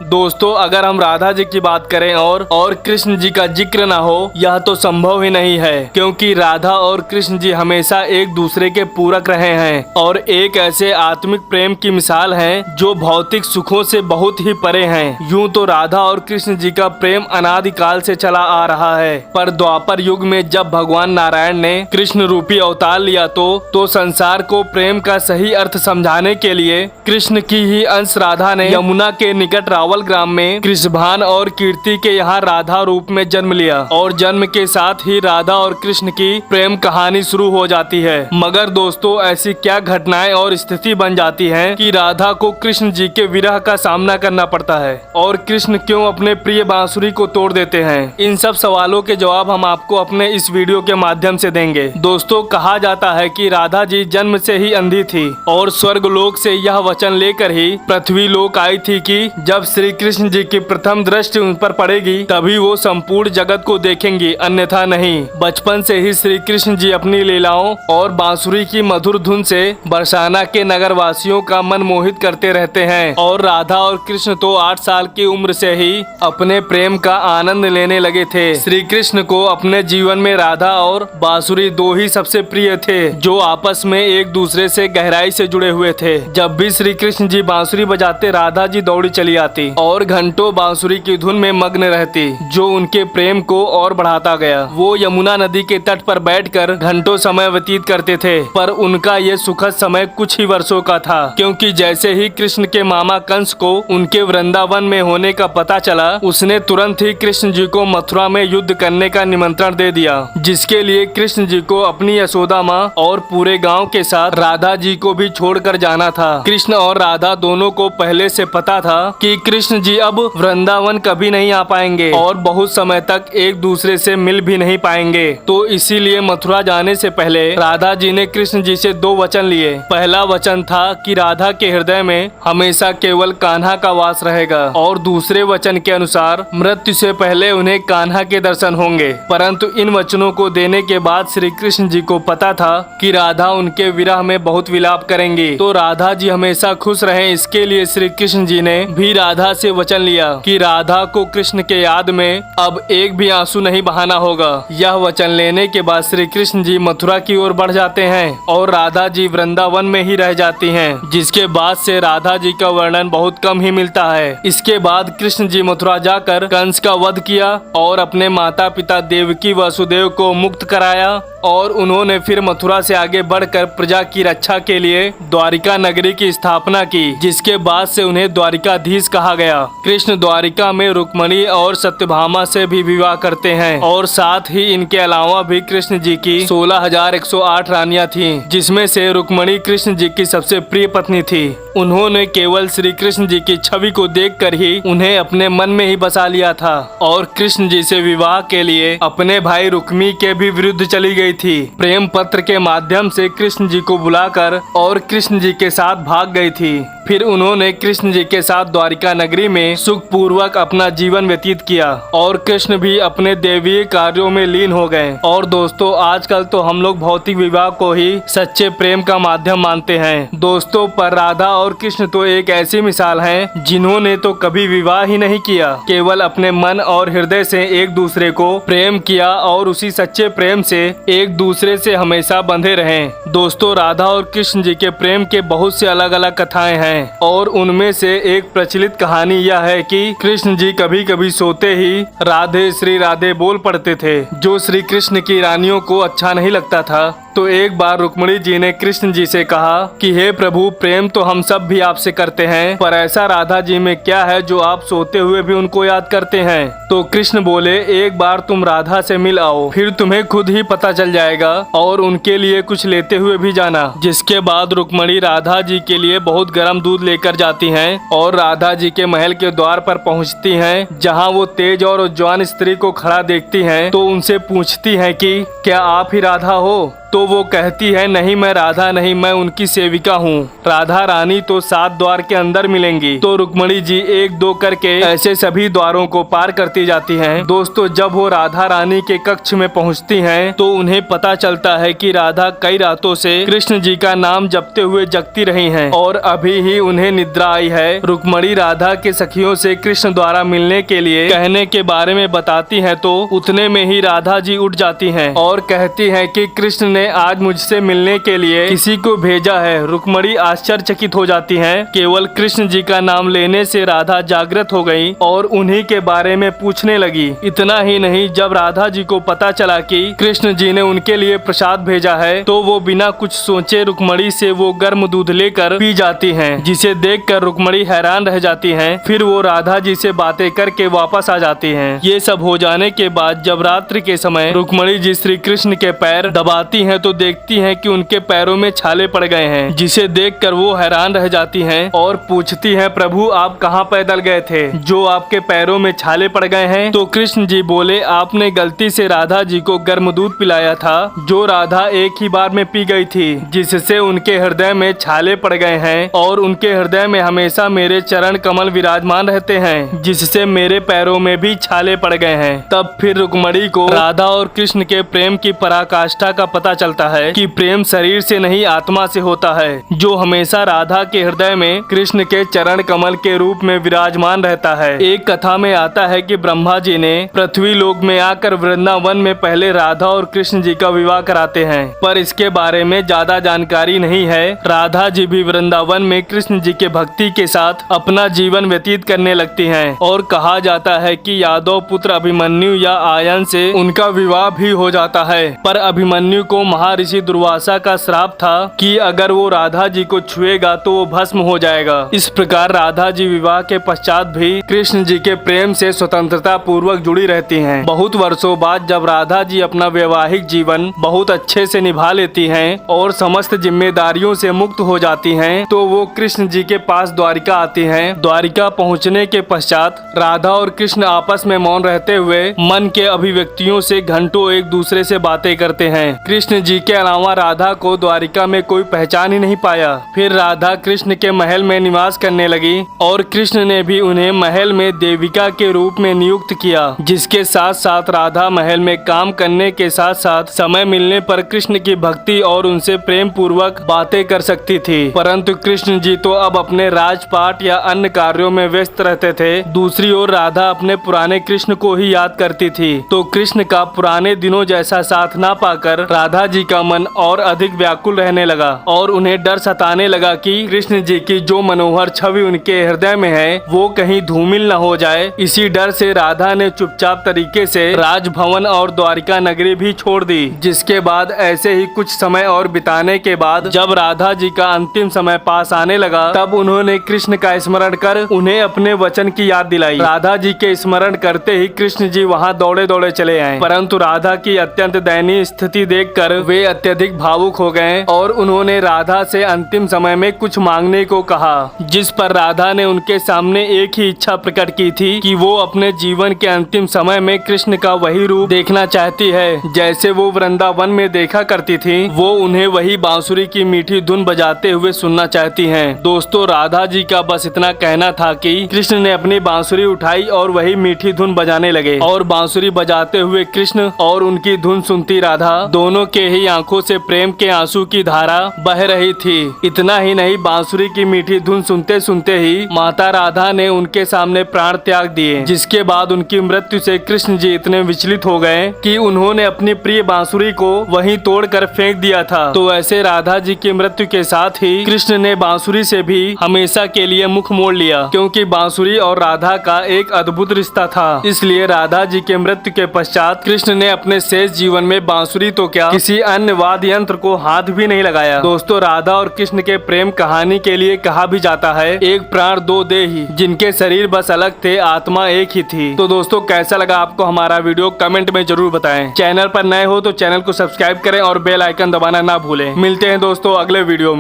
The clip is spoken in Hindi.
दोस्तों अगर हम राधा जी की बात करें और कृष्ण जी का जिक्र ना हो, यह तो संभव ही नहीं है, क्योंकि राधा और कृष्ण जी हमेशा एक दूसरे के पूरक रहे हैं और एक ऐसे आत्मिक प्रेम की मिसाल हैं जो भौतिक सुखों से बहुत ही परे हैं। यूं तो राधा और कृष्ण जी का प्रेम अनादिकाल से चला आ रहा है, पर द्वापर युग में जब भगवान नारायण ने कृष्ण रूपी अवतार लिया तो संसार को प्रेम का सही अर्थ समझाने के लिए कृष्ण की ही अंश राधा ने यमुना के निकट रावल ग्राम में कृष्णभान और कीर्ति के यहाँ राधा रूप में जन्म लिया और जन्म के साथ ही राधा और कृष्ण की प्रेम कहानी शुरू हो जाती है। मगर दोस्तों ऐसी क्या घटनाएं और स्थिति बन जाती है कि राधा को कृष्ण जी के विरह का सामना करना पड़ता है और कृष्ण क्यों अपने प्रिय बांसुरी को तोड़ देते हैं? इन सब सवालों के जवाब हम आपको अपने इस वीडियो के माध्यम से देंगे। दोस्तों कहा जाता है कि राधा जी जन्म से ही अंधी थी और स्वर्ग लोक से यह वचन लेकर ही पृथ्वी लोक आई थी कि जब श्री कृष्ण जी की प्रथम दृष्टि उन पर पड़ेगी तभी वो संपूर्ण जगत को देखेंगी, अन्यथा नहीं। बचपन से ही श्री कृष्ण जी अपनी लीलाओं और बांसुरी की मधुर धुन से बरसाना के नगर वासियों का मन मोहित करते रहते हैं और राधा और कृष्ण तो 8 साल की उम्र से ही अपने प्रेम का आनंद लेने लगे थे। श्री कृष्ण को अपने जीवन में राधा और बांसुरी दो ही सबसे प्रिय थे जो आपस में एक दूसरे से गहराई से जुड़े हुए थे। जब भी श्री कृष्ण जी बांसुरी बजाते राधा जी दौड़ी चली आती और घंटों बांसुरी की धुन में मग्न रहती, जो उनके प्रेम को और बढ़ाता गया। वो यमुना नदी के तट पर बैठकर घंटों समय व्यतीत करते थे, पर उनका ये सुखद समय कुछ ही वर्षों का था, क्योंकि जैसे ही कृष्ण के मामा कंस को उनके वृंदावन में होने का पता चला, उसने तुरंत ही कृष्ण जी को मथुरा में युद्ध करने का निमंत्रण दे दिया, जिसके लिए कृष्ण जी को अपनी यशोदा माँ और पूरे गांव के साथ राधा जी को भी छोड़कर जाना था। कृष्ण और राधा दोनों को पहले से पता था कि कृष्ण जी अब वृंदावन कभी नहीं आ पाएंगे और बहुत समय तक एक दूसरे से मिल भी नहीं पाएंगे, तो इसीलिए मथुरा जाने से पहले राधा जी ने कृष्ण जी से 2 वचन लिए। पहला वचन था कि राधा के हृदय में हमेशा केवल कान्हा का वास रहेगा और दूसरे वचन के अनुसार मृत्यु से पहले उन्हें कान्हा के दर्शन होंगे। परंतु इन वचनों को देने के बाद श्री कृष्ण जी को पता था कि राधा उनके विरह में बहुत विलाप करेंगी, तो राधा जी हमेशा खुश रहे, इसके लिए श्री कृष्ण जी ने भी राधा से वचन लिया कि राधा को कृष्ण के याद में अब एक भी आंसू नहीं बहाना होगा। यह वचन लेने के बाद श्री कृष्ण जी मथुरा की ओर बढ़ जाते हैं और राधा जी वृंदावन में ही रह जाती हैं, जिसके बाद से राधा जी का वर्णन बहुत कम ही मिलता है। इसके बाद कृष्ण जी मथुरा जाकर कंस का वध किया और अपने माता पिता देवकी वसुदेव को मुक्त कराया और उन्होंने फिर मथुरा से आगे बढ़कर प्रजा की रक्षा के लिए द्वारिका नगरी की स्थापना की, जिसके बाद से उन्हें द्वारिकाधीश कहा गया। कृष्ण द्वारिका में रुक्मणी और सत्यभामा से भी विवाह करते हैं और साथ ही इनके अलावा भी कृष्ण जी की 16,108 रानियां थीं, जिसमें से रुक्मणी कृष्ण जी की सबसे प्रिय पत्नी थी। उन्होंने केवल श्री कृष्ण जी की छवि को देखकर ही उन्हें अपने मन में ही बसा लिया था और कृष्ण जी से विवाह के लिए अपने भाई रुक्मी के भी विरुद्ध चली गई थी। प्रेम पत्र के माध्यम से कृष्ण जी को बुलाकर और कृष्ण जी के साथ भाग गई थी। फिर उन्होंने कृष्ण जी के साथ द्वारिका नगरी में सुख पूर्वक अपना जीवन व्यतीत किया और कृष्ण भी अपने दैवीय कार्यों में लीन हो गए। और दोस्तों आजकल तो हम लोग भौतिक विवाह को ही सच्चे प्रेम का माध्यम मानते हैं दोस्तों, पर राधा और कृष्ण तो एक ऐसी मिसाल हैं जिन्होंने तो कभी विवाह ही नहीं किया, केवल अपने मन और हृदय से एक दूसरे को प्रेम किया और उसी सच्चे प्रेम से एक दूसरे से हमेशा बंधे रहे। दोस्तों राधा और कृष्ण जी के प्रेम के बहुत से अलग अलग कथाएं हैं और उनमें से एक प्रचलित कहानी यह है कि कृष्ण जी कभी कभी सोते ही राधे श्री राधे बोल पड़ते थे, जो श्री कृष्ण की रानियों को अच्छा नहीं लगता था। तो एक बार रुक्मणी जी ने कृष्ण जी से कहा कि हे प्रभु, प्रेम तो हम सब भी आपसे करते हैं, पर ऐसा राधा जी में क्या है जो आप सोते हुए भी उनको याद करते हैं? तो कृष्ण बोले, एक बार तुम राधा से मिल आओ, फिर तुम्हें खुद ही पता चल जाएगा और उनके लिए कुछ लेते हुए भी जाना। जिसके बाद रुक्मणी राधा जी के लिए बहुत गर्म दूध लेकर जाती हैं और राधा जी के महल के द्वार पर पहुंचती हैं, जहां वो तेज और जवान स्त्री को खड़ा देखती हैं तो उनसे पूछती हैं कि क्या आप ही राधा हो? तो वो कहती है नहीं मैं राधा नहीं, मैं उनकी सेविका हूँ। राधा रानी तो 7 द्वार के अंदर मिलेंगी। तो रुक्मणी जी 1-2 करके ऐसे सभी द्वारों को पार करती जाती हैं। दोस्तों जब वो राधा रानी के कक्ष में पहुँचती हैं तो उन्हें पता चलता है कि राधा कई रातों से कृष्ण जी का नाम जपते हुए जगती रही हैं और अभी ही उन्हें निद्रा आई है। रुक्मणी राधा के सखियों से कृष्ण द्वारा मिलने के लिए कहने के बारे में बताती हैं तो उतने में ही राधा जी उठ जाती हैं और कहती हैं कि कृष्ण ने आज मुझसे मिलने के लिए किसी को भेजा है। रुक्मणी आश्चर्यचकित हो जाती हैं। केवल कृष्ण जी का नाम लेने से राधा जागृत हो गई और उन्हीं के बारे में पूछने लगी। इतना ही नहीं, जब राधा जी को पता चला कि कृष्ण जी ने उनके लिए प्रसाद भेजा है तो वो बिना कुछ सोचे रुक्मणी से वो गर्म दूध लेकर पी जाती हैं, जिसे देखकर रुक्मणी हैरान रह जाती हैं। फिर वो राधा जी से बातें करके वापस आ जाती हैं। ये सब हो जाने के बाद जब रात्रि के समय रुक्मणी जी श्री कृष्ण के पैर दबाती हैं तो देखती हैं कि उनके पैरों में छाले पड़ गए हैं, जिसे देखकर वो हैरान रह जाती हैं और पूछती हैं प्रभु आप कहाँ पैदल गए थे जो आपके पैरों में छाले पड़ गए हैं। तो कृष्ण जी बोले आपने गलती से राधा जी को गर्म दूध पिलाया था जो राधा एक ही बार में पी गई थी, जिससे उनके हृदय में छाले पड़ गए हैं और उनके हृदय में हमेशा मेरे चरण कमल विराजमान रहते हैं, जिससे मेरे पैरों में भी छाले पड़ गए हैं। तब फिर रुक्मणी को राधा और कृष्ण के प्रेम की पराकाष्ठा का पता चलता है कि प्रेम शरीर से नहीं आत्मा से होता है, जो हमेशा राधा के हृदय में कृष्ण के चरण कमल के रूप में विराजमान रहता है। एक कथा में आता है कि ब्रह्मा जी ने पृथ्वी लोक में आकर वृंदावन में पहले राधा और कृष्ण जी का विवाह कराते हैं, पर इसके बारे में ज्यादा जानकारी नहीं है। राधा जी भी वृंदावन में कृष्ण जी के भक्ति के साथ अपना जीवन व्यतीत करने लगती हैं और कहा जाता है कि यादव पुत्र अभिमन्यु या आयन से उनका विवाह भी हो जाता है। पर अभिमन्यु को महर्षि दुर्वासा का श्राप था कि अगर वो राधा जी को छुएगा तो वो भस्म हो जाएगा। इस प्रकार राधा जी विवाह के पश्चात भी कृष्ण जी के प्रेम से स्वतंत्रता पूर्वक जुड़ी रहती हैं। बहुत वर्षों बाद जब राधा जी अपना वैवाहिक जीवन बहुत अच्छे से निभा लेती हैं और समस्त जिम्मेदारियों से मुक्त हो जाती हैं, तो वो कृष्ण जी के पास द्वारिका आती हैं। द्वारिका पहुंचने के पश्चात राधा और कृष्ण आपस में मौन रहते हुए मन के अभिव्यक्तियों से घंटों एक दूसरे से बातें करते हैं। कृष्ण जी के अलावा राधा को द्वारिका में कोई पहचान ही नहीं पाया। फिर राधा कृष्ण के महल में निवास करने लगी और कृष्ण ने भी उन्हें महल में देविका के रूप में नियुक्त किया, जिसके साथ साथ राधा महल में काम करने के साथ साथ समय मिलने पर कृष्ण की भक्ति और उनसे प्रेम पूर्वक बातें कर सकती थी। परंतु कृष्ण जी तो अब अपने राजपाट या अन्य कार्यों में व्यस्त रहते थे। दूसरी ओर राधा अपने पुराने कृष्ण को ही याद करती थी। तो कृष्ण का पुराने दिनों जैसा साथ ना पाकर राधा जी का मन और अधिक व्याकुल रहने लगा और उन्हें डर सताने लगा कि कृष्ण जी की जो मनोहर छवि उनके हृदय में है वो कहीं धूमिल न हो जाए। इसी डर से राधा ने चुपचाप तरीके से राजभवन और द्वारिका नगरी भी छोड़ दी। जिसके बाद ऐसे ही कुछ समय और बिताने के बाद जब राधा जी का अंतिम समय पास आने लगा तब उन्होंने कृष्ण का स्मरण कर उन्हें अपने वचन की याद दिलाई। राधा जी के स्मरण करते ही कृष्ण जी वहाँ दौड़े दौड़े चले आए, परंतु राधा की अत्यंत दयनीय स्थिति देखकर वे अत्यधिक भावुक हो गए और उन्होंने राधा से अंतिम समय में कुछ मांगने को कहा, जिस पर राधा ने उनके सामने एक ही इच्छा प्रकट की थी कि वो अपने जीवन के अंतिम समय में कृष्ण का वही रूप देखना चाहती है जैसे वो वृंदावन में देखा करती थी। वो उन्हें वही बांसुरी की मीठी धुन बजाते हुए सुनना चाहती हैं। दोस्तों राधा जी का बस इतना कहना था कि कृष्ण ने अपनी बांसुरी उठाई और वही मीठी धुन बजाने लगे और बांसुरी बजाते हुए कृष्ण और उनकी धुन सुनती राधा दोनों के ही आंखों से प्रेम के आंसू की धारा बह रही थी। इतना ही नहीं, बांसुरी की मीठी धुन सुनते सुनते ही माता राधा ने उनके सामने प्राण त्याग दिए, जिसके बाद उनकी मृत्यु से कृष्ण जी इतने विचलित हो गए कि उन्होंने अपनी प्रिय बांसुरी को वहीं तोड़कर फेंक दिया था। तो ऐसे राधा जी की मृत्यु के साथ ही कृष्ण ने बांसुरी से भी हमेशा के लिए मुख मोड़ लिया, क्योंकि बांसुरी और राधा का एक अद्भुत रिश्ता था। इसलिए राधा जी के मृत्यु के पश्चात कृष्ण ने अपने शेष जीवन में बांसुरी तो क्या किसी अन्य वाद्य यंत्र को हाथ भी नहीं लगाया। दोस्तों राधा और कृष्ण के प्रेम कहानी के लिए कहा भी जाता है, एक प्राण दो देही, जिनके शरीर बस अलग थे, आत्मा एक ही थी। तो दोस्तों कैसा लगा आपको हमारा वीडियो कमेंट में जरूर बताएं। चैनल पर नए हो तो चैनल को सब्सक्राइब करें और बेल आइकन दबाना ना भूलें। मिलते हैं दोस्तों अगले वीडियो में।